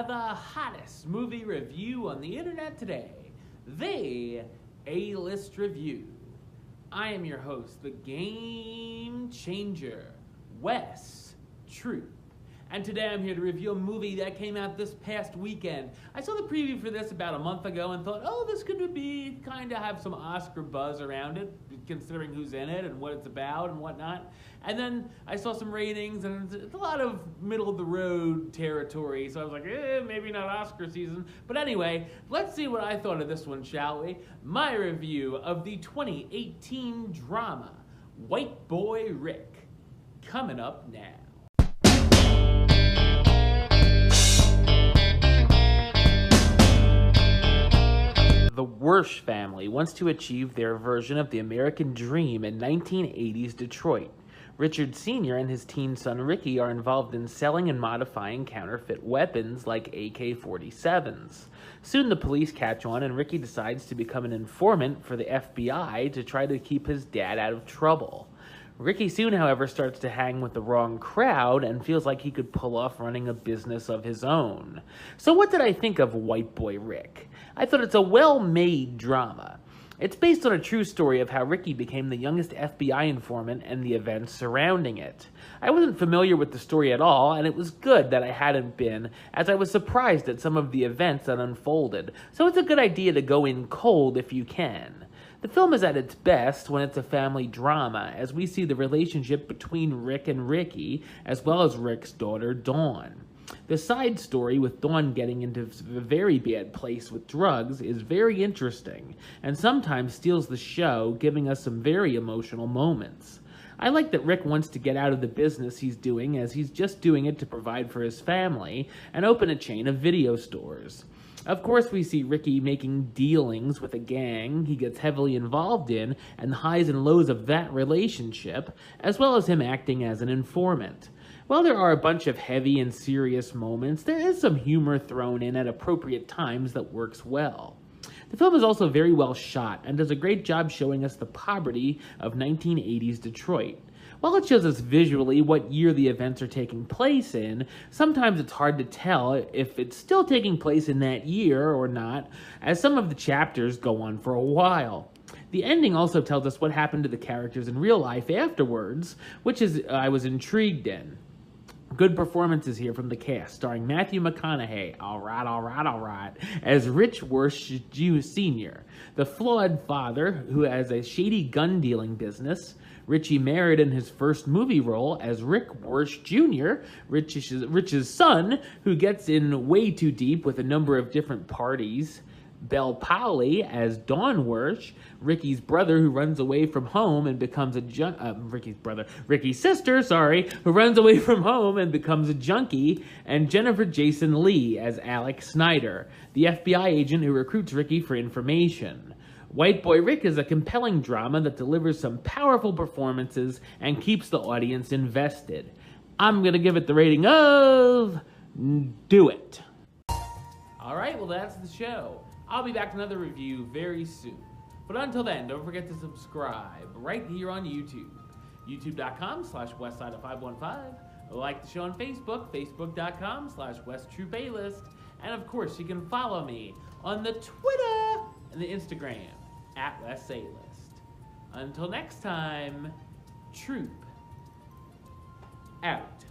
the hottest movie review on the internet today, the A-List Review. I am your host, the Game Changer, Wes Troop. And today I'm here to review a movie that came out this past weekend. I saw the preview for this about a month ago and thought, oh, this could be kind of have some Oscar buzz around it, considering who's in it and what it's about and whatnot. And then I saw some ratings, and it's a lot of middle-of-the-road territory, so I was like, maybe not Oscar season. But anyway, let's see what I thought of this one, shall we? My review of the 2018 drama, White Boy Rick, coming up now. The Wersch family wants to achieve their version of the American dream in 1980s Detroit. Richard Sr. and his teen son Ricky are involved in selling and modifying counterfeit weapons like AK-47s. Soon the police catch on, and Ricky decides to become an informant for the FBI to try to keep his dad out of trouble. Ricky soon, however, starts to hang with the wrong crowd and feels like he could pull off running a business of his own. So what did I think of White Boy Rick? I thought it's a well-made drama. It's based on a true story of how Ricky became the youngest FBI informant and the events surrounding it. I wasn't familiar with the story at all, and it was good that I hadn't been, as I was surprised at some of the events that unfolded, so it's a good idea to go in cold if you can. The film is at its best when it's a family drama, as we see the relationship between Rick and Ricky, as well as Rick's daughter, Dawn. The side story with Dawn getting into a very bad place with drugs is very interesting, and sometimes steals the show, giving us some very emotional moments. I like that Rick wants to get out of the business he's doing, as he's just doing it to provide for his family and open a chain of video stores. Of course, we see Ricky making dealings with a gang he gets heavily involved in, and the highs and lows of that relationship, as well as him acting as an informant. While there are a bunch of heavy and serious moments, there is some humor thrown in at appropriate times that works well. The film is also very well shot and does a great job showing us the poverty of 1980s Detroit. While it shows us visually what year the events are taking place in, sometimes it's hard to tell if it's still taking place in that year or not, as some of the chapters go on for a while. The ending also tells us what happened to the characters in real life afterwards, which I was intrigued in. Good performances here from the cast, starring Matthew McConaughey, all right, as Rich Wersch Sr., the flawed father who has a shady gun-dealing business. Richie married in his first movie role as Rick Wersch Jr., Rich's son, who gets in way too deep with a number of different parties. Belle Powley as Dawn Wersch, Ricky's brother who runs away from home and becomes a Ricky's sister, who runs away from home and becomes a junkie, and Jennifer Jason Leigh as Alex Snyder, the FBI agent who recruits Ricky for information. White Boy Rick is a compelling drama that delivers some powerful performances and keeps the audience invested. I'm going to give it the rating of... do it. Alright, well that's the show. I'll be back with another review very soon. But until then, don't forget to subscribe right here on YouTube. YouTube.com/Westside515. Like the show on Facebook, Facebook.com/WestTroopAlist. And of course, you can follow me on the Twitter and the Instagram @WestAlist. Until next time, Troop out.